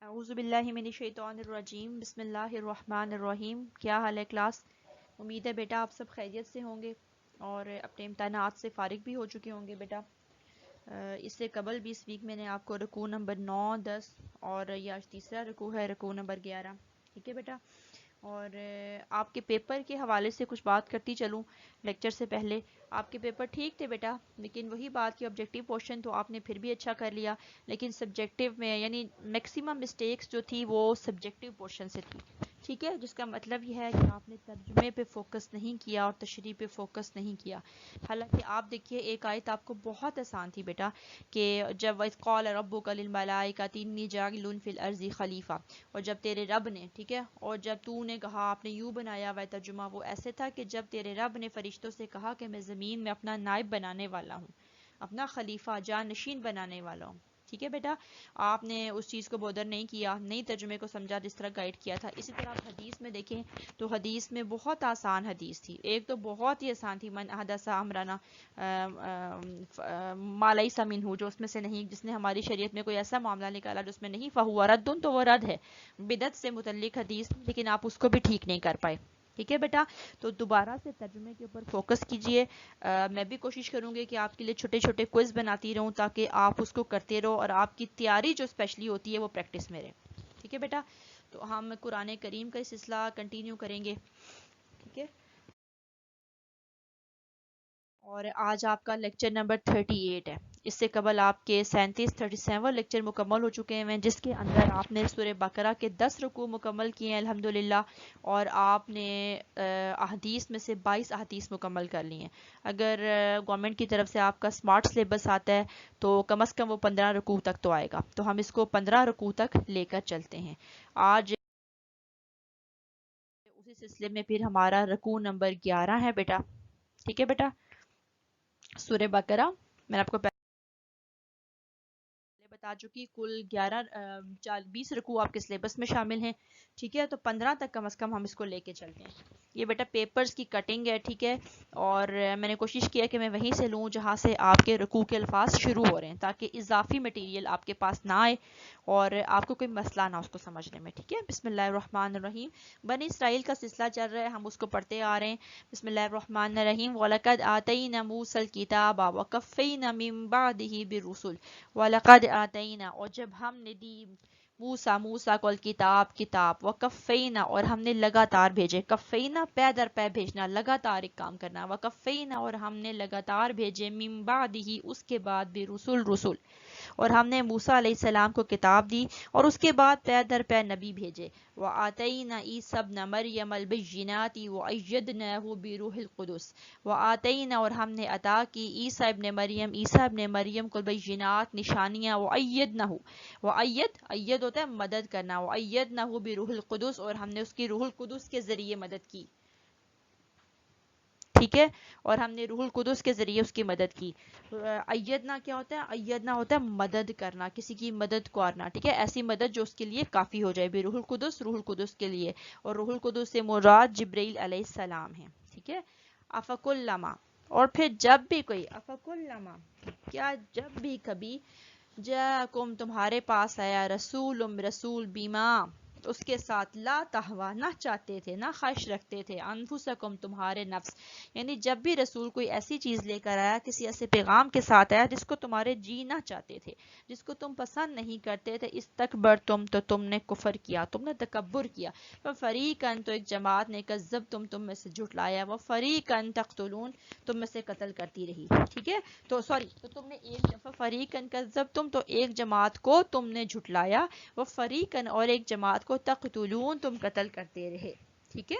اعوذ باللہ من الشیطان الرجیم بسم اللہ الرحمن الرحیم. کیا حال ہے کلاس؟ امید ہے بیٹا آپ سب خیریت سے ہوں گے اور اپنے امتحانات سے فارغ بھی ہو چکے ہوں گے بیٹا. اس سے قبل بھی اس ویک میں نے آپ کو رکوع نمبر 9 10 اور یہ آج تیسرا رکوع ہے، رکوع نمبر 11. ٹھیک ہے بیٹا. اور آپ کے پیپر کے حوالے سے کچھ بات کرتی چلوں لیکچر سے پہلے. آپ کے پیپر ٹھیک تھے بیٹا، لیکن وہی بات کہ آبجیکٹیو پورشن تو آپ نے پھر بھی اچھا کر لیا، لیکن سبجیکٹیو میں یعنی میکسیمم مسٹیکس جو تھی وہ سبجیکٹیو پورشن سے تھی. ٹھیک ہے، جس کا مطلب یہ ہے کہ آپ نے ترجمے پہ فوکس نہیں کیا اور تشریح پہ فوکس نہیں کیا. حالانکہ آپ دیکھیے ایک آیت آپ کو بہت آسان تھی بیٹا، کہ جب وَإِذْ قَالَ رَبُّكَ لِلْمَلَائِكَةِ إِنِّي جَاعِلٌ فِي الْأَرْضِ خلیفہ، اور جب تیرے رب نے، ٹھیک ہے، اور جب تو نے کہا، آپ نے یوں بنایا ہوا ترجمہ وہ ایسے تھا کہ جب تیرے رب نے فرشتوں سے کہا کہ میں زمین میں اپنا نائب بنانے والا ہوں، اپنا خلیفہ جانشین بنانے والا ہوں. ٹھیک ہے بیٹا، آپ نے اس چیز کو بودر نہیں کیا، نئی ترجمے کو سمجھا جس طرح گائیڈ کیا تھا. اسی طرح آپ حدیث میں دیکھیں تو حدیث میں بہت آسان حدیث تھی. ایک تو بہت ہی آسان تھی، من احدث امرنا ما لیس منہ، جو اس میں سے نہیں، جس نے ہماری شریعت میں کوئی ایسا معاملہ نکالا جو اس میں نہیں، فہو رد، تو وہ رد ہے. بدعت سے متعلق حدیث، لیکن آپ اس کو بھی ٹھیک نہیں کر پائے. ٹھیک ہے بیٹا، تو دوبارہ سے ترجمے کے اوپر فوکس کیجئے. میں بھی کوشش کروں گی کہ آپ کے لیے چھوٹے چھوٹے کوئز بناتی رہوں تاکہ آپ اس کو کرتے رہو اور آپ کی تیاری جو اسپیشلی ہوتی ہے وہ پریکٹس میں رہے. ٹھیک ہے بیٹا، تو ہم قرآن کریم کا سلسلہ کنٹینیو کریں گے. ٹھیک ہے، اور آج آپ کا لیکچر نمبر 38 ہے. اس سے قبل آپ کے 37 لیکچر مکمل ہو چکے ہیں، جس کے اندر آپ نے سورہ بقرہ کے 10 رکوع مکمل کیے ہیں الحمدللہ، اور آپ نے احادیث میں سے 22 احادیث مکمل کر لی ہیں. اگر گورنمنٹ کی طرف سے آپ کا سمارٹ سلیبس آتا ہے تو کم از کم وہ 15 رکوع تک تو آئے گا، تو ہم اس کو 15 رکوع تک لے کر چلتے ہیں. آج اسی سلسلے میں پھر ہمارا رکوع نمبر 11 ہے بیٹا. ٹھیک ہے بیٹا، سورہ بقرہ میں نے آپ کو بتا چکی، کل 20 رکوع آپ کے سلیبس میں شامل ہیں. ٹھیک ہے، تو 15 تک کم از کم ہم اس کو لے کے چلتے ہیں. یہ بیٹا پیپرز کی کٹنگ ہے. ٹھیک ہے، اور میں نے کوشش کیا کہ میں وہیں سے لوں جہاں سے آپ کے رکوع کے الفاظ شروع ہو رہے ہیں، تاکہ اضافی مٹیریل آپ کے پاس نہ آئے اور آپ کو کوئی مسئلہ نہ اس کو سمجھنے میں. ٹھیک ہے، بسم اللہ الرحمن الرحیم. بنی اسرائیل کا سلسلہ چل رہا ہے، ہم اس کو پڑھتے آ رہے ہیں. بسم اللہ الرحمن الرحیم. وَلَقَدْ آتَيْنَا مُوسَى الْكِتَابَ وَقَفَّيْنَا مِن بَعْدِهِ بِالرُّسُلِ. وَلَقَدْ آتَيْنَا، اور جب ہم نے دی موسیٰ کو کتاب وکفینا، اور ہم نے لگاتار بھیجے. کفینا پے در پے بھیجنا، لگاتار ایک کام کرنا. وکفینا، اور ہم نے لگاتار بھیجے. من بعدہ، اس کے بعد بھی رسول، اور ہم نے موسیٰ علیہ السلام کو کتاب دی اور اس کے بعد پے در پے نبی بھیجے. وآتینا عیسی ابن مریم البینات وأیدناہ بروح القدس. وآتینا، اور ہم نے عطا کی عیسی ابن مریم کو بینات، نشانیاں. وأید ہوتا ہے مدد کرنا. وأیدناہ بروح القدس، اور ہم نے اس کی روح القدس کے ذریعے مدد کی. ٹھیک ہے، اور ہم نے روح القدس کے ذریعے اس کی مدد کی. ایدنا کیا ہوتا ہے؟ ایدنا ہوتا ہے مدد کرنا، کسی کی مدد کرنا. ٹھیک ہے، ایسی مدد جو اس کے لیے کافی ہو جائے. روح القدس کے لیے، اور روح القدس سے مراد جبرائیل علیہ السلام ہے. ٹھیک ہے، افکلما، اور پھر جب بھی کوئی، افکلما کیا، جب بھی کبھی، جاءکم تمہارے پاس آیا، رسول بیما اس کے ساتھ، لا تہوا نہ چاہتے تھے، نہ خواہش رکھتے تھے، انفسکم تمہارے نفس. یعنی جب بھی رسول کوئی ایسی چیز لے کر آیا، کسی ایسے پیغام کے ساتھ آیا جس کو تمہارے جی نہ چاہتے تھے، جس کو تم پسند نہیں کرتے تھے، استکبرتم، تو تم نے کفر کیا، تم نے تکبر کیا. فریقاً، تو ایک جماعت نے، کذبتم، تم میں سے جھٹلایا. وفریقاً تقتلون، تم میں سے قتل کرتی رہی. ٹھیک ہے، تو سوری، تو تم نے ایک دفعہ فریقاً کذبتم، تو ایک جماعت کو تم نے جھٹلایا. وفریقاً، اور ایک جماعت کو، تقتلون، تم قتل کرتے رہے. ٹھیک ہے،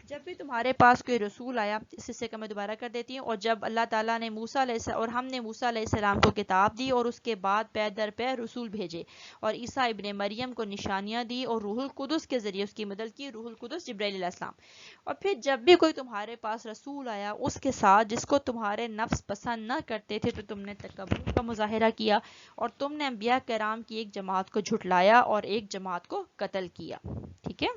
جب بھی تمہارے پاس کوئی رسول آیا، اس حصے کا میں دوبارہ کر دیتی ہوں. اور جب اللہ تعالیٰ نے موسیٰ علیہ السلام، اور ہم نے موسیٰ علیہ السلام کو کتاب دی اور اس کے بعد پے در پے رسول بھیجے، اور عیسیٰ ابن مریم کو نشانیاں دی اور روح القدس کے ذریعے اس کی مدد کی. روح القدس جبرائیل علیہ السلام. اور پھر جب بھی کوئی تمہارے پاس رسول آیا اس کے ساتھ جس کو تمہارے نفس پسند نہ کرتے تھے، تو تم نے تکبر کا مظاہرہ کیا اور تم نے انبیاء کرام کی ایک جماعت کو جھٹلایا اور ایک جماعت کو قتل کیا. ٹھیک ہے،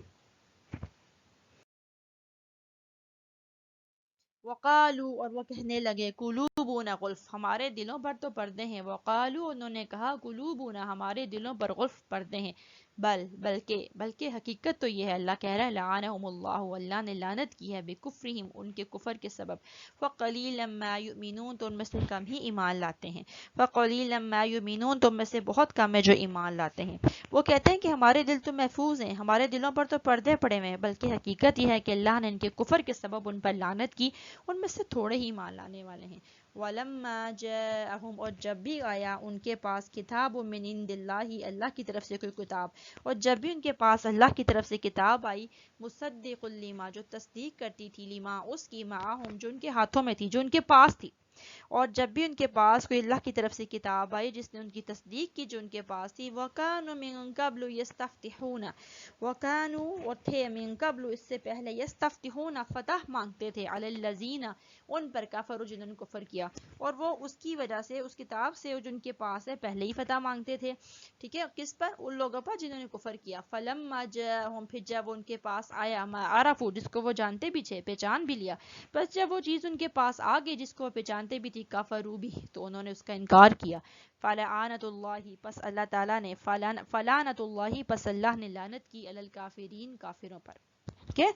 وقالو، اور وہ کہنے لگے، قلوبنا غلف، ہمارے دلوں پر تو پردے ہیں. وقالو، انہوں نے کہا، قلوبنا، ہمارے دلوں پر غلف، پردے ہیں. بلکہ حقیقت تو یہ ہے، اللہ کہہ رہا ہے لعنہم اللہ، اللہ نے لعنت کی ہے بکفرہم، ان کے کفر کے سبب، فقلیلا ما یؤمنون، تو ان میں سے کم ہی ایمان لاتے ہیں، فقلیلا ما یؤمنون، تو ان میں سے بہت کم ہے جو ایمان لاتے ہیں۔ وہ کہتے ہیں کہ ہمارے دل تو محفوظ ہیں، ہمارے دلوں پر تو پردے پڑے ہوئے ہیں، بلکہ حقیقت یہ ہے کہ اللہ نے ان کے کفر کے سبب ان پر لعنت کی، ان میں سے تھوڑے ہی ایمان لانے والے ہیں۔ وَلَمَّا جَاءَهُمْ، اور جب بھی آیا ان کے پاس کتاب من عند اللہ، اللہ کی طرف سے کوئی کتاب، اور جب بھی ان کے پاس اللہ کی طرف سے کتاب آئی، مصدق لما، جو تصدیق کرتی تھی، لما اس کی، معہم جو ان کے ہاتھوں میں تھی، جو ان کے پاس تھی، اور جب بھی ان کے پاس کوئی اللہ کی طرف سے کتاب آئی جس نے ان کی تصدیق کی جو ان کے پاس تھی، وَكَانُوا مِن قَبْلُ يَسْتَفْتِحُونَ، وَكَانُوا، اور تھے، من قبل اس سے پہلے، یستفتحون فتح مانگتے تھے، علی الذین ان پر، کفروا جنہوں نے کفر کیا، اور وہ اس کی وجہ سے، اس کتاب سے جو ان کے پاس ہے پہلے ہی فتح مانگتے تھے، ٹھیک ہے، کس پر؟ ان لوگوں پر جنہوں نے کفر کیا، فلما جاءہم، پھر جب ان کے پاس آیا، ما عرفوا، جس کو وہ جانتے بھی تھے، پہچان بھی لیا، بس جب وہ چیز ان کے پاس آ گئی جس کو وہ پہچانتے بھی تھی، کفروا بھی، تو انہوں نے اس کا انکار کیا، فلعنت اللہ، پس اللہ تعالیٰ نے، فلعنت اللہ، پس اللہ نے لعنت کی، علی الکافرین، کافروں پر۔ ٹھیک ہے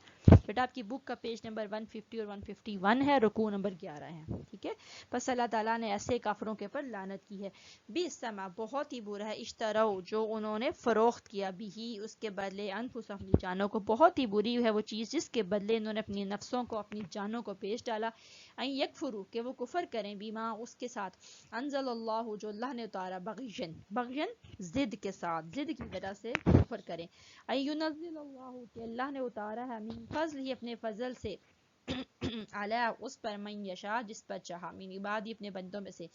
بیٹا، آپ کی بک کا پیج نمبر 150 اور 151 ہے، رکوع نمبر 11 ہے، ٹھیک ہے، بس اللہ تعالیٰ نے ایسے کافروں کے پر لعنت کی ہے۔ بئسما، بہت ہی برا ہے، اشتروا، جو انہوں نے فروخت کیا، بھی اس کے بدلے، انفسہم، اپنی جانوں کو، بہت ہی بری ہے وہ چیز جس کے بدلے انہوں نے اپنی نفسوں کو، اپنی جانوں کو پیش ڈالا، ان یکفروا، کہ وہ کفر کریں، بما، اس کے ساتھ، انزل اللہ، جو اللہ نے اتارا، بغین ضد کے ساتھ، ضد کی وجہ سے کفر کریں، ینزل اللہ، کہ اللہ نے اتارا ہے، من فضل ہی، اپنے فضل سے، علی، اس پر، من یشاء، جس پر چاہا، من عبادی، اپنے بندوں میں سے،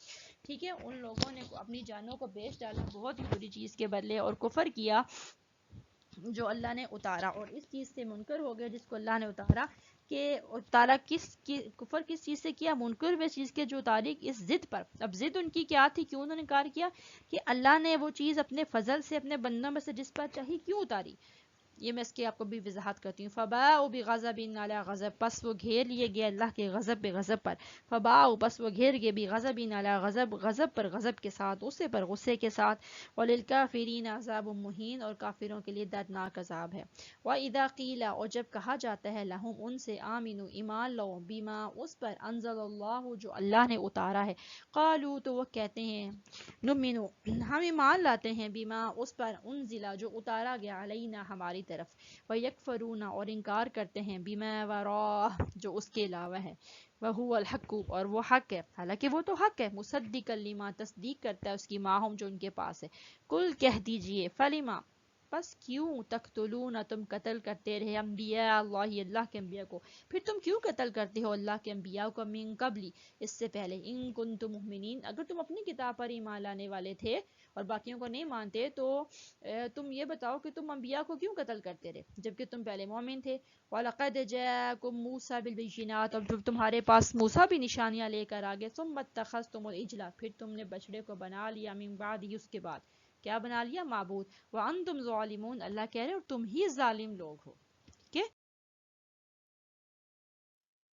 ٹھیک ہے، ان لوگوں نے اپنی جانوں کو بیچ ڈالا بہت ہی بری چیز کے بدلے، اور کفر کیا جو اللہ نے اتارا، اور اس چیز سے منکر ہو گیا جس کو اللہ نے اتارا، کہ اتارا کفر کس چیز سے کیا، منکر وہ چیز کے جو اتاری اس ضد پر۔ اب ضد ان کی کیا تھی، کیوں انہوں نے انکار کیا، کہ اللہ نے وہ چیز اپنے فضل سے اپنے بندوں میں سے جس پر چاہی کیوں اتاری، یہ میں اس کی آپ کو بھی وضاحت کرتی ہوں۔ فباؤ بغضب علی غضب، پس وہ گھیر لیے گئے اللہ کے غضب پہ غضب پر، فباؤ، پس وہ گھیر گئے بغضب علی غضب، غضب پر غضب کے ساتھ، غصے پر غصے کے ساتھ، وللکافرین عذاب مہین، اور کافروں کے لیے دردناک عذاب ہے۔ وَإِذَا قِيلَ، اور جب کہا جاتا ہے، لہم، ان سے، آمنو، ایمان لو، بما، اس پر، انزل اللہ، جو اللہ نے اتارا ہے، قالوا، تو وہ کہتے ہیں، نؤمنو، ہم ایمان لاتے ہیں، بما، اس پر، انزل، جو اتارا گیا، علینا، ہماری طرف، ویکفرون، اور انکار کرتے ہیں، بما وراء، جو اس کے علاوہ ہے، وہو الحق، اور وہ حق ہے، حالانکہ وہ تو حق ہے، مصدقا لما، تصدیق کرتا ہے اس کی، ماہم، جو ان کے پاس ہے، کل، کہہ دیجئے، فلما، پس کیوں، تقتلون، تم قتل کرتے رہے، انبیاء اللہ، اللہ کے انبیاء کو، پھر تم کیوں قتل کرتے ہو اللہ کے انبیاء کو، من قبلی، اس سے پہلے، ان کنتم مؤمنین، اگر تم اپنی کتاب پر ایمان لانے والے تھے اور باقیوں کو نہیں مانتے، تو تم یہ بتاؤ کہ تم انبیاء کو کیوں قتل کرتے رہے جبکہ تم پہلے مومن تھے۔ وَلَقَدْ جَاءَكُم مُوسَىٰ بِالْبَيِّنَاتِ، اور جب تمہارے پاس موسیٰ بھی نشانیاں لے کر آگے، ثُمَّ اتَّخَذْتُمُ الْعِجْلَ، پھر تم نے بچڑے کو بنا لیا، من بعدہ، اس کے بعد، کیا بنا لیا، معبود، وَأَنْتُمْ ظَالِمُونَ، اللہ کہہ رہے اور تم ہی ظالم لوگ ہو، ٹھیک ہے۔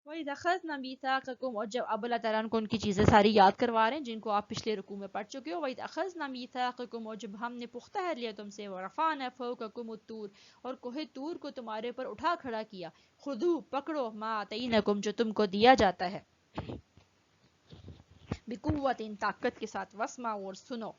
وَإِذْ أَخَذْنَا مِيثَاقَكُمْ، اور جب اب اللہ تعالیٰ کو ان کی چیزیں ساری یاد کروا رہے ہیں جن کو آپ پچھلے رکوع میں پڑھ چکے ہو، وَإِذْ أَخَذْنَا مِيثَاقَكُمْ، اور جب ہم نے پختہ عہد لیا تم سے، وَرَفَعْنَا فَوْقَكُمُ الطُّورَ، اور کوہ طور کو تمہارے پر اٹھا کھڑا کیا، خُذُوا، پکڑو، مَا آتَيْنَاكُمْ، جو تم کو دیا جاتا ہے، بِقُوَّةٍ، طاقت کے ساتھ، وَاسْمَعُوا، اور سنو،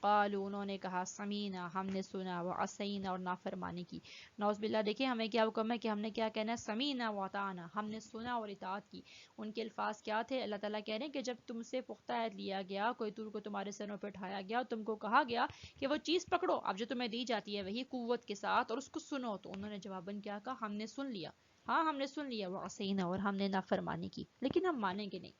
قالوا، انہوں نے کہا، سمینا، ہم نے سنا، وعصینا، اور نافرمانی کی، نعوذ باللہ۔ دیکھیں ہمیں کیا حکم ہے کہ ہم نے کیا کہنا ہے، سمینا واطعنا، ہم نے سنا اور اطاعت کی۔ ان کے الفاظ کیا تھے، اللہ تعالیٰ کہہ رہے ہیں کہ جب تم سے پختہ عہد لیا گیا، کوئی طور کو تمہارے سروں پہ اٹھایا گیا، تم کو کہا گیا کہ وہ چیز پکڑو، اب جو تمہیں دی جاتی ہے وہی قوت کے ساتھ، اور اس کو سنو، تو انہوں نے جواباً کیا کہا، ہم نے سن لیا، ہاں ہم نے سن لیا، وعصینا، اور ہم نے نافرمانی کی، لیکن ہم مانیں گے نہیں۔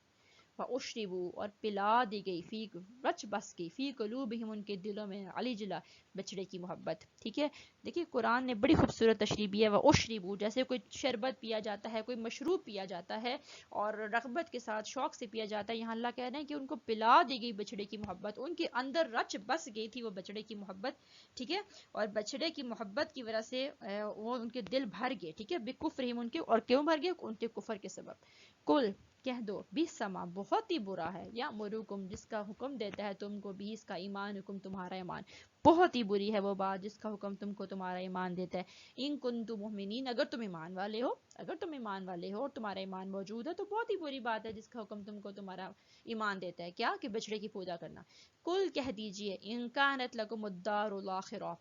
وَأُشْرِبُوا، اور پلا دی گئی، فی، رچ بس گئی، فی قلوبہم، ان کے دلوں میں، العجل، بچڑے کی محبت، ٹھیک ہے۔ دیکھیے قرآن نے بڑی خوبصورت تشریح دی ہے، وَأُشْرِبُوا، جیسے کوئی شربت پیا جاتا ہے، کوئی مشروب پیا جاتا ہے اور رغبت کے ساتھ، شوق سے پیا جاتا ہے، یہاں اللہ کہہ رہے ہیں کہ ان کو پلا دی گئی بچڑے کی محبت، ان کے اندر رچ بس گئی تھی وہ بچڑے کی محبت، ٹھیک ہے، اور بچڑے کی محبت کی وجہ سے وہ ان کے دل بھر گئے، ٹھیک ہے، بکفرہم، ان کے، اور کیوں بھر گئے، ان کے کفر کے سبب۔ کل، کہہ دو بھی سما بہت ہی برا ہے، یا مرکم جس کا حکم دیتا ہے تم کو، بھی اس کا ایمان حکم تمہارا ایمان، بہت ہی بری ہے وہ بات جس کا حکم تم کو تمہارا ایمان دیتا ہے. ان کنتم مؤمنین اگر تم ایمان والے ہو، اگر تم ایمان والے ہو اور تمہارا ایمان موجود ہے تو بہت ہی بری بات ہے جس کا حکم تم کو تمہارا ایمان دیتا ہے، کیا کہ بچڑے کی پوجا کرنا. کل کہہ دیجئے ان کانت لکم الدار الاخرہ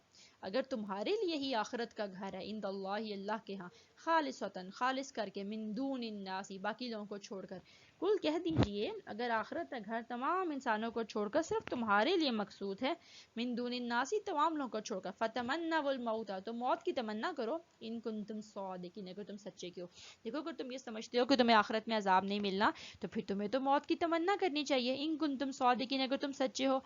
اگر تمہارے لیے ہی آخرت کا گھر ہے، عند اللہ اللہ کے ہاں، خالصتاً خالص کر کے، من دون الناس باقی لوگوں کو چھوڑ کر. کل کہہ دیجئے اگر آخرت کا گھر تمام انسانوں کو چھوڑ کر صرف تمہارے لیے مقصود ہے، من دون الناس تمام لوگوں کو چھوڑ کر، فتمنوا الموت تو موت کی تمنا کرو، ان کنتم صادقین اگر تم سچے کیو. دیکھو اگر تم یہ سمجھتے ہو کہ تمہیں آخرت میں عذاب نہیں ملنا تو پھر تمہیں تو موت کی تمنا کرنی چاہیے، ان کنتم صادقین اگر تم سچے ہو.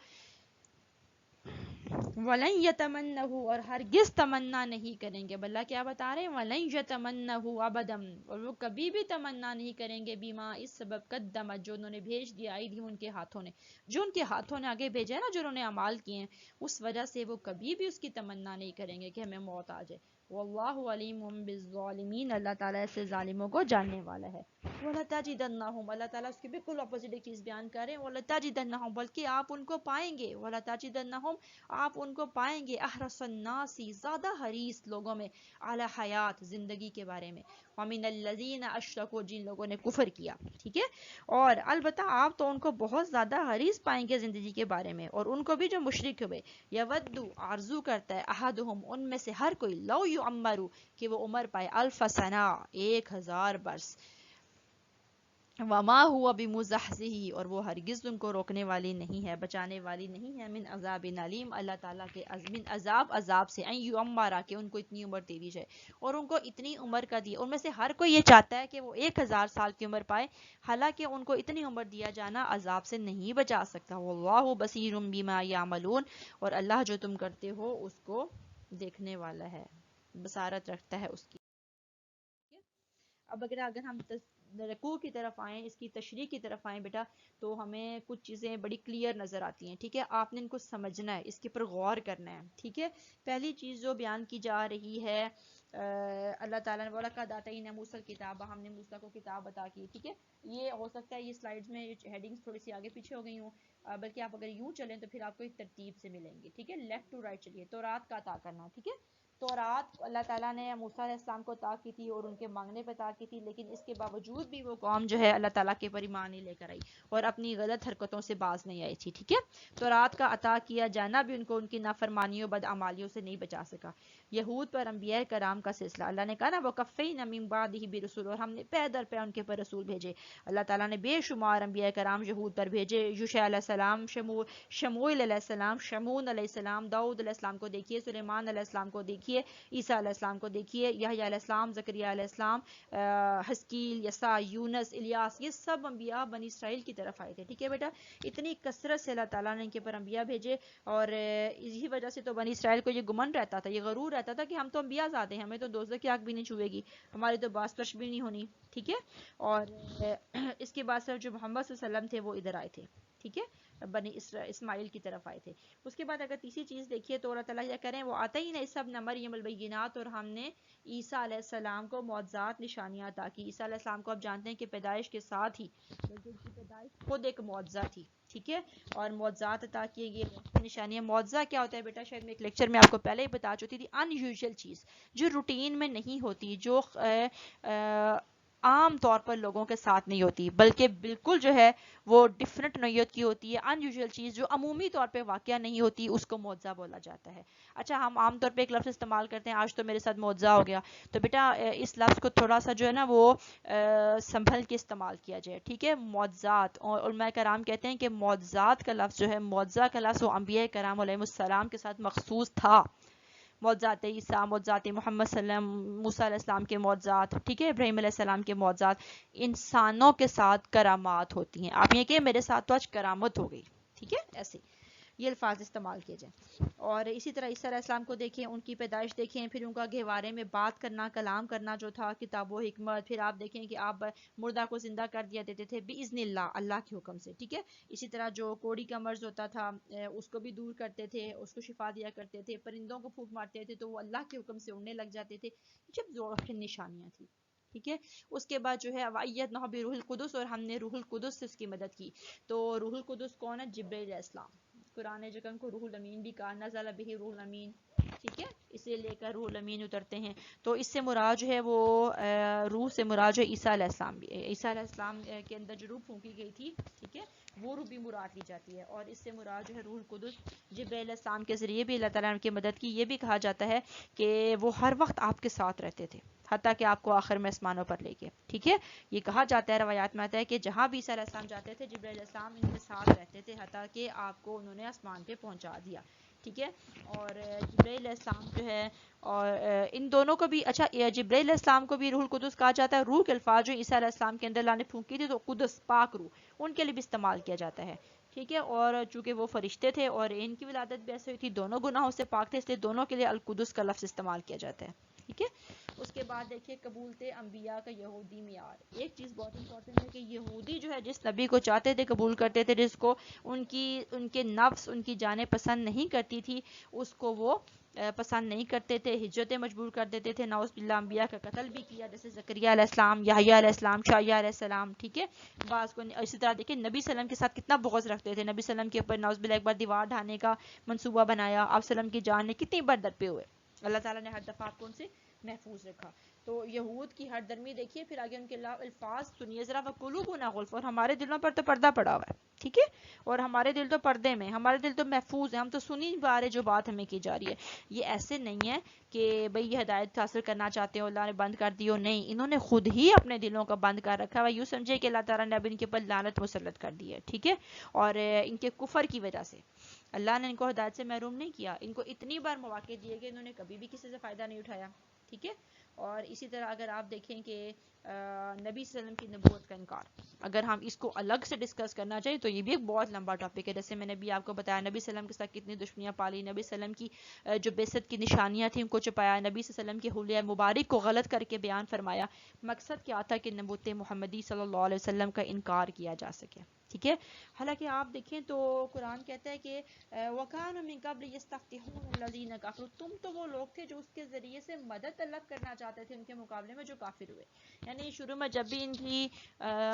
وَلَن يَتَمَنَّهُ اور ہرگز تمنا نہیں کریں گے. اللہ کیا بتا رہے ہیں؟ وَلَن يَتَمَنَّهُ ابدا اور وہ کبھی بھی تمنا نہیں کریں گے، بیما اس سبب قدمت جو انہوں نے بھیج دیا، ایدیہم ان کے ہاتھوں نے، جو ان کے ہاتھوں نے آگے بھیجا ہے نا، جو انہوں نے اعمال کیے ہیں اس وجہ سے وہ کبھی بھی اس کی تمنا نہیں کریں گے کہ ہمیں موت آ جائے. واللہ علیم بالظالمین اللہ تعالیٰ ایسے ظالموں کو جاننے والا ہے. وَلَتَجِدَنَّهُمْ اللہ تعالیٰ اس کے بالکل اپوزٹ ایک چیز بیان کر رہے ہیں، وَلَتَجِدَنَّهُمْ بلکہ آپ ان کو پائیں گے، وَلَتَجِدَنَّهُمْ آپ ان کو پائیں گے، احرص الناس زیادہ حریص لوگوں میں، علی حیات زندگی کے بارے میں، وَمِنَ الَّذِينَ أَشْرَكُوا جن لوگوں نے کفر کیا. ٹھیک ہے، اور البتہ آپ تو ان کو بہت زیادہ حریص پائیں گے زندگی کے بارے میں، اور ان کو بھی جو مشرک ہوئے. یودو آرزو کرتا ہے، احدہم ان میں سے ہر کوئی، لو یعمرو کہ وہ عمر پائے، الف سنہ 1000 برس، وما ہوا بمزحزحہ اور وہ ہرگز ان کو روکنے والی نہیں ہے، بچانے والی نہیں ہے، من عذاب علیم اللہ تعالیٰ کے من عذاب سے، ان یعمرا کہ ان کو اتنی عمر دے دی جائے، اور ان کو اتنی عمر کا دی. ان میں سے ہر کوئی یہ چاہتا ہے کہ وہ 1000 سال کی عمر پائے، حالانکہ ان کو اتنی عمر دیا جانا عذاب سے نہیں بچا سکتا. واللہ بصیر بما یعملون اور اللہ جو تم کرتے ہو اس کو دیکھنے والا ہے، بصارت رکھتا ہے اس کی. اب اگر ہم رکوع کی طرف آئیں، اس کی تشریح کی طرف آئیں بیٹا، تو ہمیں کچھ چیزیں بڑی کلیئر نظر آتی ہیں. ٹھیک ہے، آپ نے ان کو سمجھنا ہے، اس کے پر غور کرنا ہے. ٹھیک ہے، پہلی چیز جو بیان کی جا رہی ہے، اللہ تعالیٰ نے بولا کہ آتینا موسیٰ الکتاب، ہم نے موسیٰ کو کتاب عطا کی. ٹھیک ہے، یہ ہو سکتا ہے یہ سلائیڈز میں ہیڈنگز تھوڑی سی آگے پیچھے ہو گئی ہوں، بلکہ آپ اگر یوں چلیں تو پھر آپ کو ایک ترتیب سے ملیں گے. ٹھیک ہے، لیفٹ ٹو رائٹ چلیے. تورات کا عطا کرنا. ٹھیک ہے، تورات اللہ تعالیٰ نے موسیٰ علیہ السلام کو عطا کی تھی اور ان کے مانگنے پہ عطا کی تھی، لیکن اس کے باوجود بھی وہ قوم جو ہے اللہ تعالیٰ کے پر ایمان نہیں لے کر آئی اور اپنی غلط حرکتوں سے باز نہیں آئی تھی. ٹھیک ہے، تورات کا عطا کیا جانا بھی ان کو ان کی نافرمانیوں بدعمالیوں سے نہیں بچا سکا. یہود پر انبیاء کرام کا سلسلہ، اللہ نے کہا نا وَقَفَّيْنَا مِن بَعْدِهِ بِرُسُلٍ اور ہم نے پے در پے ان کے پر رسول بھیجے. اللہ تعالیٰ نے بے شمار انبیاء کرام یہود پر بھیجے. یوشع علیہ السلام، شموئیل علیہ السلام، شمون علیہ السلام، داؤد علیہ السلام کو دیکھیے، سلیمان علیہ السلام کو دیکھیے، عیسیٰ علیہ السلام کو دیکھیے، یحییٰ علیہ السلام، زکریا علیہ السلام، حزقیل، یسع، یونس، الیاس، یہ سب انبیاء بنی اسرائیل کی طرف آئے تھے. ٹھیک ہے بیٹا، اتنی کثرت سے اللہ تعالیٰ نے ان کے پر انبیاء بھیجے، اور اسی وجہ سے تو بنی اسرائیل کو یہ گمن رہتا تھا، یہ غرور رہتا تھا کہ ہم تو انبیاء زادے ہیں، ہمیں تو دوزخ کی آگ بھی نہیں چھوئے گی، ہماری تو باس پرش بھی نہیں ہونی. ٹھیک ہے، اور اس کے بعد صرف جو محمد صلی اللہ علیہ وسلم تھے وہ ادھر آئے تھے. ٹھیک ہے، بنی اسماعیل کی طرف آئے تھے. اس کے بعد اگر تیسری چیز دیکھیے تو اللہ تعالیٰ یہ کریں وہ آتے ہی نہیں سب مریم البینات اور ہم نے عیسیٰ علیہ السلام کو معجزات نشانیاں عطا کی. عیسیٰ علیہ السلام کو آپ جانتے ہیں کہ پیدائش کے ساتھ ہی بلکہ ان کی پیدائش خود ایک معجزہ تھی. ٹھیک ہے، اور معجزات عطا کیے گئے نشانیاں. معجزہ کیا ہوتا ہے بیٹا؟ شاید میں ایک لیکچر میں آپ کو پہلے ہی بتا چکی تھی، ان یوزول چیز جو روٹین میں نہیں ہوتی، جو عام طور پر لوگوں کے ساتھ نہیں ہوتی، بلکہ بالکل جو ہے وہ ڈفرینٹ نوعیت کی ہوتی ہے. ان یوزول چیز جو عمومی طور پہ واقعہ نہیں ہوتی اس کو معجزہ بولا جاتا ہے. اچھا، ہم عام طور پہ ایک لفظ استعمال کرتے ہیں، آج تو میرے ساتھ معجزہ ہو گیا، تو بیٹا اس لفظ کو تھوڑا سا جو ہے نا وہ سنبھل کے استعمال کیا جائے. ٹھیک ہے، معجزات، اور علماء کرام کہتے ہیں کہ معجزات کا لفظ جو ہے، معجزہ کا لفظ وہ انبیاء کرام علیہ السلام کے ساتھ مخصوص تھا. معجزات عیسیٰ، معجزات محمد صلی اللہ علیہ وسلم، موسیٰ علیہ السلام کے معجزات، ٹھیک ہے، ابراہیم علیہ السلام کے معجزات. انسانوں کے ساتھ کرامات ہوتی ہیں. آپ یہ کہ میرے ساتھ تو آج کرامت ہو گئی. ٹھیک ہے، ایسے یہ الفاظ استعمال کیے جائیں. اور اسی طرح عیسیٰ علیہ السلام کو دیکھیں، ان کی پیدائش دیکھیں، پھر ان کا گہوارے میں بات کرنا، کلام کرنا جو تھا، کتاب و حکمت. پھر آپ دیکھیں کہ آپ مردہ کو زندہ کر دیا دیتے تھے باذن اللہ، اللہ کے حکم سے. ٹھیک ہے، اسی طرح جو کوڑی کا مرض ہوتا تھا اس کو بھی دور کرتے تھے، اس کو شفا دیا کرتے تھے. پرندوں کو پھونک مارتے تھے تو وہ اللہ کے حکم سے اڑنے لگ جاتے تھے. جب ذوق نشانیاں تھی. ٹھیک ہے. اس کے بعد جو ہے وَأَيَّدْنَاهُ بِرُوحِ الْقُدُسِ، اور ہم نے روح القدس سے اس کی مدد کی. تو روح القدس کون ہے؟ جبرائیل علیہ السلام. قرآن جگہ کو روح الامین بھی کہا، نزل بہ روح الامین. ٹھیک ہے، اسے لے کر روح الامین اترتے ہیں. تو اس سے مراد جو ہے وہ روح سے مراد جو ہے عیسیٰ علیہ السلام بھی. عیسیٰ علیہ السلام کے اندر جو روح پھونکی گئی تھی، ٹھیک ہے، وہ روح بھی مراد لی جاتی ہے. اور اس سے مراد جو ہے روح القدس جبرائیل علیہ السلام کے ذریعے بھی اللہ تعالیٰ نے کی مدد کی. یہ بھی کہا جاتا ہے کہ وہ ہر وقت آپ کے ساتھ رہتے تھے، حتیٰ کہ آپ کو آخر میں آسمانوں پر لے کے. ٹھیک ہے، یہ کہا جاتا ہے، روایات میں آتا ہے کہ جہاں بھی عیسیٰ علیہ السلام جاتے تھے جبرائیل علیہ السلام ان کے ساتھ رہتے تھے، حتیٰ کہ آپ کو انہوں نے آسمان پہ پہنچا دیا. ٹھیک ہے. اور جبرائیل علیہ السلام جو ہے، اور ان دونوں کو بھی، اچھا جبرائیل علیہ السلام کو بھی روح القدس کہا جاتا ہے. روح کے الفاظ جو عیسیٰ علیہ السلام کے اندر اللہ نے پھونکی تھی، تو قدس پاک روح ان کے لیے بھی استعمال کیا جاتا ہے. ٹھیک ہے. اور چونکہ وہ فرشتے تھے اور ان کی ولادت بھی ایسے ہوئی تھی، دونوں گناہوں سے پاک تھے، اس لیے دونوں کے لیے القدس کا لفظ استعمال کیا جاتا ہے. ٹھیک ہے. اس کے بعد دیکھیے قبولت انبیاء کا یہودی معیار. ایک چیز بہت امپورٹنٹ ہے کہ یہودی جو ہے جس نبی کو چاہتے تھے قبول کرتے تھے، جس کو ان کے نفس ان کی جانیں پسند نہیں کرتی تھی، اس کو وہ پسند نہیں کرتے تھے، ہجرتیں مجبور کر دیتے تھے. نعوذ باللہ انبیاء کا قتل بھی کیا، جیسے زکریا علیہ السلام، یحییٰ علیہ السلام، شعیہ علیہ السلام. ٹھیک ہے. بعض کو اسی طرح دیکھیں نبی صلی اللہ علیہ وسلم کے ساتھ کتنا بغض رکھتے تھے. نبی صلی اللہ علیہ وسلم کے اوپر نعوذ باللہ ایک بار دیوار ڈھانے کا منصوبہ بنایا. آپ صلی اللہ علیہ وسلم کی جان نے کتنی بار در پہ ہوئے. اللہ تعالیٰ نے ہر دفعہ آپ کو ان سے محفوظ رکھا. تو یہود کی ہر درمی دیکھیے. پھر آگے ان کے الفاظ سنیے ذرا. وَقُلُوبُنَا غُلْفٌ، اور ہمارے دلوں پر تو پردہ پڑا ہوا ہے. ٹھیک ہے. اور ہمارے دل تو پردے میں، ہمارے دل تو محفوظ ہیں، ہم تو سن ہی پا رہے جو بات ہمیں کی جا رہی ہے. یہ ایسے نہیں ہے کہ بھئی یہ ہدایت حاصل کرنا چاہتے ہو اللہ نے بند کر دی ہو. نہیں، انہوں نے خود ہی اپنے دلوں کا بند کر رکھا ہے. یوں سمجھے کہ اللہ تعالیٰ نے اب ان کے اوپر لعنت مسلط کر دی ہے. ٹھیک ہے. اور ان کے کفر کی وجہ سے اللہ نے ان کو ہدایت سے محروم نہیں کیا. ان کو اتنی بار مواقع دیے کہ انہوں نے کبھی بھی کسی سے فائدہ نہیں اٹھایا. ٹھیک ہے. اور اسی طرح اگر آپ دیکھیں کہ نبی صلی اللہ علیہ وسلم کی نبوت کا انکار، اگر ہم اس کو الگ سے ڈسکس کرنا چاہیے تو یہ بھی ایک بہت لمبا ٹاپک ہے. جیسے میں نے بھی آپ کو بتایا نبی صلی اللہ علیہ وسلم کے ساتھ کتنی دشمنیاں پالی، نبی صلی اللہ علیہ وسلم کی جو بعثت کی نشانیاں تھیں ان کو چھپایا، نبی صلی اللہ علیہ وسلم کے حلیہ مبارک کو غلط کر کے بیان فرمایا. مقصد کیا تھا؟ کہ نبوت محمدی صلی اللہ علیہ وسلم کا انکار کیا جا سکے. ٹھیک ہے. حالانکہ آپ دیکھیں تو قرآن کہتا ہے کہ وَكَانُوا مِن قَبْلِ يَسْتَفْتِحُونَ الَّذِينَ كَفَرُوا، تم تو وہ لوگ تھے جو اس کے ذریعے سے مدد طلب کرنا چاہتے تھے ان کے مقابلے میں جو کافر ہوئے. یعنی شروع میں جب بھی ان کی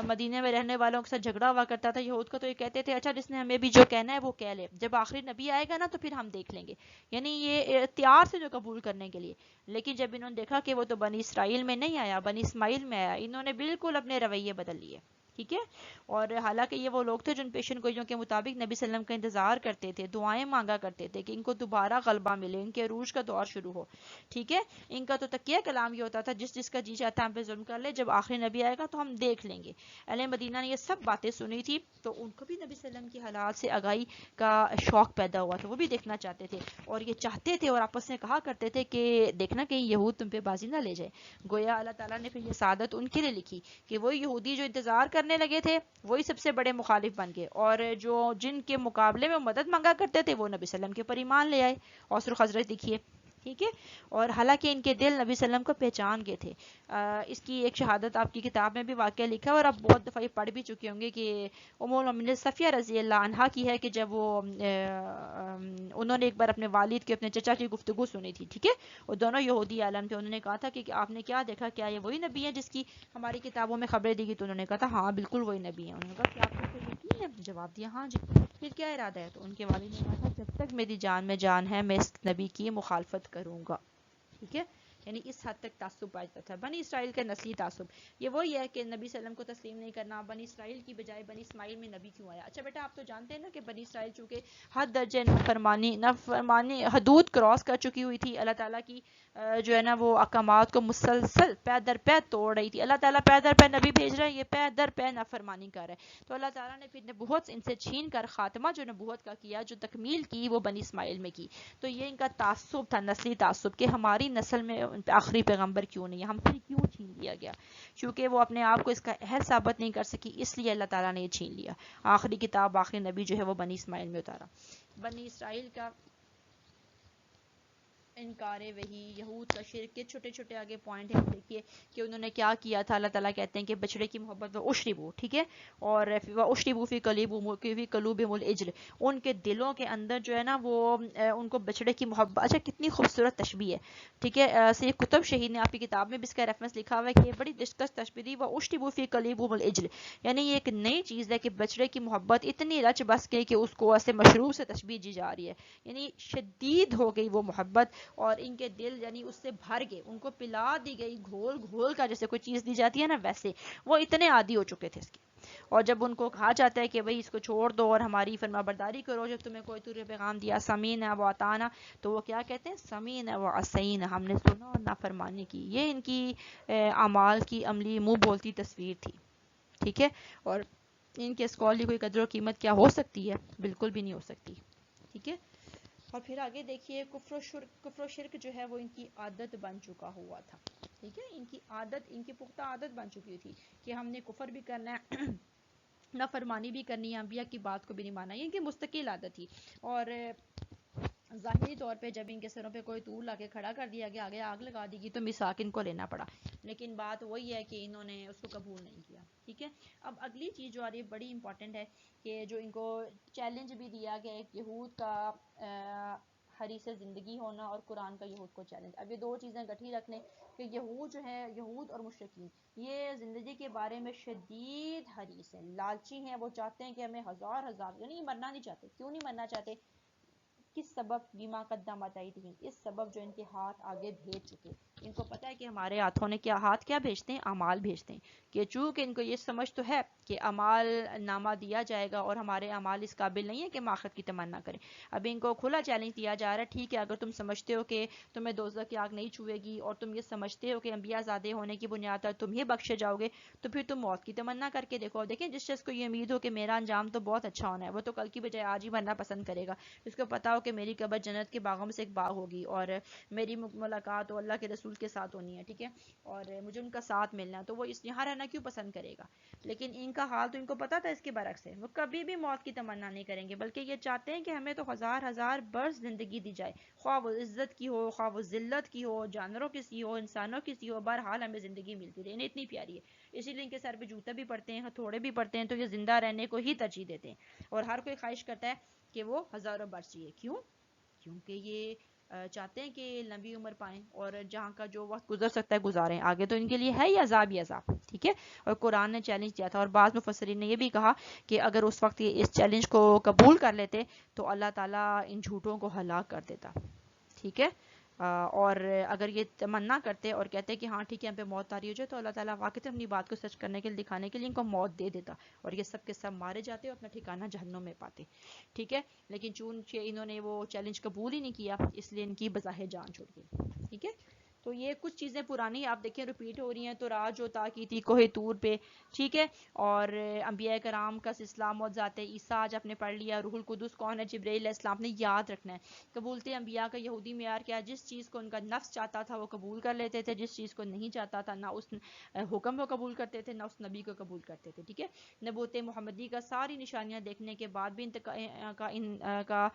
مدینے میں رہنے والوں کے ساتھ جھگڑا ہوا کرتا تھا یہود کا، تو یہ کہتے تھے اچھا جس نے ہمیں بھی جو کہنا ہے وہ کہہ لے، جب آخری نبی آئے گا نا تو پھر ہم دیکھ لیں گے. یعنی یہ تیار سے جو قبول کرنے کے لیے. لیکن جب انہوں نے دیکھا کہ وہ تو بنی اسرائیل میں نہیں آیا، بنی اسماعیل میں آیا، انہوں نے بالکل اپنے رویے بدل لیے. ٹھیک ہے. اور حالانکہ یہ وہ لوگ تھے جو ان پیشن گوئیوں کے مطابق نبی صلی اللہ علیہ وسلم کا انتظار کرتے تھے، دعائیں مانگا کرتے تھے کہ ان کو دوبارہ غلبہ ملے، ان کے عروج کا دور شروع ہو. ٹھیک ہے. ان کا تو تکیہ کلام یہ ہوتا تھا جس کا جی چاہتا ہے ہم پہ ظلم کر لے، جب آخری نبی آئے گا تو ہم دیکھ لیں گے. اہل مدینہ نے یہ سب باتیں سنی تھی تو ان کو بھی نبی صلی اللہ علیہ وسلم کی حالات سے آگاہی کا شوق پیدا ہوا تھا، وہ بھی دیکھنا چاہتے تھے اور یہ چاہتے تھے اور آپس میں کہا کرتے تھے کہ دیکھنا کہیں یہود تم پہ بازی نہ لے جائے. گویا اللہ تعالیٰ نے پھر یہ سعادت ان کے لیے لکھی کہ وہی یہودی جو انتظار کرنے لگے تھے وہی سب سے بڑے مخالف بن گئے، اور جو جن کے مقابلے میں مدد مانگا کرتے تھے وہ نبی صلی اللہ علیہ وسلم کے اوپر ایمان لے آئے. اوس و خزرج دیکھیے. ٹھیک ہے. اور حالانکہ ان کے دل نبی صلی اللہ علیہ وسلم کو پہچان گئے تھے. اس کی ایک شہادت آپ کی کتاب میں بھی واقعہ لکھا ہے اور آپ بہت دفعہ یہ پڑھ بھی چکے ہوں گے کہ ام المؤمنین صفیہ رضی اللہ عنہا کی ہے کہ جب وہ انہوں نے ایک بار اپنے والد کے اپنے چچا کی گفتگو سنی تھی. ٹھیک ہے. وہ دونوں یہودی عالم تھے. انہوں نے کہا تھا کہ آپ نے کیا دیکھا، کیا یہ وہی نبی ہیں جس کی ہماری کتابوں میں خبریں دی گئی؟ تو انہوں نے کہا تھا ہاں بالکل وہی نبی ہیں. انہوں نے کہا کہ آپ کو یقین ہے؟ جواب دیا ہاں جی. پھر کیا ارادہ ہے؟ تو ان کے والد نے کہا تھا جب تک میری جان میں جان ہے میں اس نبی کی مخالفت کروں گا. ٹھیک ہے. یعنی اس حد تک تعصب پا جاتا تھا. بنی اسرائیل کا نسلی تعصب یہ وہی ہے کہ نبی صلی اللہ علیہ وسلم کو تسلیم نہیں کرنا. بنی اسرائیل کی بجائے بنی اسماعیل میں نبی کیوں آیا؟ اچھا بیٹا آپ تو جانتے ہیں نا کہ بنی اسرائیل چونکہ حد درجے نافرمانی حدود کراس کر چکی ہوئی تھی. اللہ تعالیٰ کی جو ہے نا وہ احکامات کو مسلسل پے در پے توڑ رہی تھی. اللہ تعالیٰ پے در پے نبی بھیج رہا ہے، یہ پے در پے نافرمانی کر رہا ہے. تو اللہ تعالیٰ نے پھر نبوت ان سے چھین کر خاتمہ جو نبوت کا کیا، جو تکمیل کی وہ بنی اسماعیل میں کی. تو یہ ان کا تعصب تھا، نسلی تعصب، کہ ہماری نسل میں آخری پیغمبر کیوں نہیں ہے، ہم سے کیوں چھین لیا گیا. چونکہ وہ اپنے آپ کو اس کا اہل ثابت نہیں کر سکی اس لیے اللہ تعالیٰ نے یہ چھین لیا. آخری کتاب آخری نبی جو ہے وہ بنی اسماعیل میں اتارا. بنی اسرائیل کا انکار وہی، یہود کا شرک کے چھوٹے چھوٹے آگے پوائنٹ ہیں. دیکھیے کہ انہوں نے کیا کیا تھا. اللہ تعالیٰ کہتے ہیں کہ بچڑے کی محبت و اشربو، ٹھیک ہے، اور اشربو فی قلوبہم العجل، ان کے دلوں کے اندر جو ہے نا وہ ان کو بچڑے کی محبت. اچھا کتنی خوبصورت تشبیہ ہے، ٹھیک ہے. سید قطب شہید نے آپ کی کتاب میں بھی اس کا ریفرنس لکھا ہوا ہے کہ یہ بڑی دلکش تشبیہ دی. وہ اشربو فی قلوبہم العجل، یعنی یہ ایک نئی چیز ہے کہ بچڑے کی محبت اتنی رچ بس گئی کہ اس کو ایسے مشروب سے تشبیہ دی جا رہی ہے، یعنی شدید ہو گئی وہ محبت، اور ان کے دل یعنی اس سے بھر گئے، ان کو پلا دی گئی گھول گھول کا، جیسے کوئی چیز دی جاتی ہے نا ویسے وہ اتنے عادی ہو چکے تھے اس کے. اور جب ان کو کہا جاتا ہے کہ بھئی اس کو چھوڑ دو اور ہماری فرما برداری کرو، جب تمہیں کوئی تور پیغام دیا سمعنا و اطعنا، تو وہ کیا کہتے ہیں سمعنا و عصینا، ہم نے سنا اور نافرمانی کی. یہ ان کی اعمال کی عملی منہ بولتی تصویر تھی، ٹھیک ہے. اور ان کے اسکالرلی کوئی قدر و قیمت کیا ہو سکتی ہے؟ بالکل بھی نہیں ہو سکتی، ٹھیک ہے. اور پھر آگے دیکھیے کفر و شرک جو ہے وہ ان کی عادت بن چکا ہوا تھا، ٹھیک ہے. ان کی عادت، ان کی پختہ عادت بن چکی تھی کہ ہم نے کفر بھی کرنا ہے نافرمانی بھی کرنی ہے، انبیاء کی بات کو بھی نہیں مانا. یہ ان کی مستقل عادت تھی. اور ظاہری طور پہ جب ان کے سروں پہ کوئی طور لا کے کھڑا کر دیا گیا، آگے آگ لگا دی گئی، تو میثاق ان کو لینا پڑا. لیکن بات وہی ہے کہ انہوں نے اس کو قبول نہیں کیا، ٹھیک ہے. اب اگلی چیز جو آ رہی ہے بڑی امپورٹنٹ ہے کہ جو ان کو چیلنج بھی دیا گیا ایک یہود کا حریص زندگی ہونا اور قرآن کا یہود کو چیلنج. اب یہ دو چیزیں گٹھی رکھنے کہ یہود جو ہے، یہود اور مشرکین، یہ زندگی کے بارے میں شدید حریص ہیں، لالچی ہیں. وہ چاہتے ہیں کہ ہمیں ہزار یعنی مرنا نہیں چاہتے. کیوں نہیں مرنا چاہتے؟ کس سبب؟ بیما قدمت ایدیہم، اس سبب جو ان کے ہاتھ آگے بھیج چکے. ان کو پتا ہے کہ ہمارے ہاتھوں نے کیا، ہاتھ کیا بھیجتے ہیں؟ اعمال بھیجتے ہیں. کہ چونکہ ان کو یہ سمجھ تو ہے کہ اعمال نامہ دیا جائے گا اور ہمارے اعمال اس قابل نہیں ہے کہ آخرت کی تمنا کریں. اب ان کو کھلا چیلنج دیا جا رہا ہے، ٹھیک ہے اگر تم سمجھتے ہو کہ تمہیں دوزخ کی آگ نہیں چھوئے گی اور تم یہ سمجھتے ہو کہ انبیاء زادے ہونے کی بنیاد پر تم ہی بخشے جاؤ گے، تو پھر تم موت کی تمنا کر کے دیکھو. دیکھیں جس شخص کو یہ امید ہو کہ میرا انجام تو بہت اچھا ہونا ہے، وہ تو کل کی بجائے آج ہی مرنا پسند کرے گا. اس کو پتا ہو کہ میری قبر جنت کے باغوں میں سے ایک باغ ہوگی اور میری ملاقات اللہ کے رسول کے ساتھ ہونی ہے، ٹھیک ہے، اور مجھے ان کا ساتھ ملنا ہے، تو وہ اس یہاں رہنا کیوں پسند کرے گا؟ لیکن ان کا حال تو ان کو پتا تھا اس کے برعکس ہے. وہ کبھی بھی موت کی تمنا نہیں کریں گے، بلکہ یہ چاہتے ہیں کہ ہمیں تو ہزار برس زندگی دی جائے، خواہ وہ عزت کی ہو، خواہ وہ ذلت کی ہو، جانوروں کی سی ہو، انسانوں کی سی ہو، بہرحال ہمیں زندگی ملتی رہے. انہیں اتنی پیاری ہے، اسی لیے ان کے سر پہ جوتے بھی پڑتے ہیں، ہتھوڑے بھی پڑتے ہیں، تو یہ زندہ رہنے کو ہی ترجیح دیتے ہیں. اور ہر کوئی خواہش کرتا ہے کہ وہ ہزاروں برس جیے. کیوں؟ کیونکہ یہ چاہتے ہیں کہ لمبی عمر پائیں اور جہاں کا جو وقت گزر سکتا ہے گزاریں. آگے تو ان کے لیے ہے ہی عذاب ہی عذاب، ٹھیک ہے. اور قرآن نے چیلنج دیا تھا، اور بعض مفسرین نے یہ بھی کہا کہ اگر اس وقت اس چیلنج کو قبول کر لیتے تو اللہ تعالیٰ ان جھوٹوں کو ہلاک کر دیتا، ٹھیک ہے. اور اگر یہ تمنا کرتے اور کہتے کہ ہاں ٹھیک ہے ہم پہ موت طاری ہو جائے، تو اللہ تعالیٰ واقعی اپنی بات کو سچ کرنے کے لیے، دکھانے کے لیے ان کو موت دے دیتا اور یہ سب کے سب مارے جاتے اور اپنا ٹھکانہ جہنم میں پاتے، ٹھیک ہے. لیکن چونکہ انہوں نے وہ چیلنج قبول ہی نہیں کیا، اس لیے ان کی بظاہر جان چھوڑ گئی، ٹھیک ہے. تو یہ کچھ چیزیں پرانی آپ دیکھیں ریپیٹ ہو رہی ہیں. تو راج جو طا کی تھی کوہ طور پہ، ٹھیک ہے، اور انبیاء کرام کا سلسلہ موجزات عیسیٰ آج آپ نے پڑھ لیا. روح القدس کون ہے؟ جبرائیل علیہ السلام نے یاد رکھنا ہے. قبولتے انبیاء کا یہودی معیار کیا؟ جس چیز کو ان کا نفس چاہتا تھا وہ قبول کر لیتے تھے، جس چیز کو نہیں چاہتا تھا نہ اس حکم کو قبول کرتے تھے نہ اس نبی کو قبول کرتے تھے، ٹھیک ہے. نبوت محمدی کا ساری نشانیاں دیکھنے کے بعد بھی کا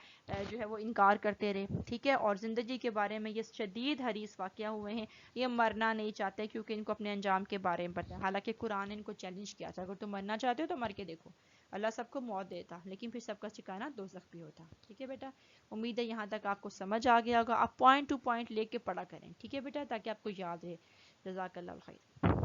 جو ہے وہ انکار کرتے رہے، ٹھیک ہے. اور زندگی کے بارے میں یہ شدید حریص واقعہ ہوئے ہیں. یہ مرنا نہیں چاہتے کیونکہ ان کو اپنے انجام کے بارے میں پتہ ہے. حالانکہ قرآن نے ان کو چیلنج کیا تھا، اگر تم مرنا چاہتے ہو تو مر کے دیکھو. اللہ سب کو موت دیتا لیکن پھر سب کا ٹھکانہ دوزخ بھی ہوتا، ٹھیک ہے بیٹا. امید ہے یہاں تک آپ کو سمجھ آ گیا ہوگا. آپ پوائنٹ ٹو پوائنٹ لے کے پڑھا کریں، ٹھیک ہے بیٹا، تاکہ آپ کو یاد رہے. جزاک اللہ خیر.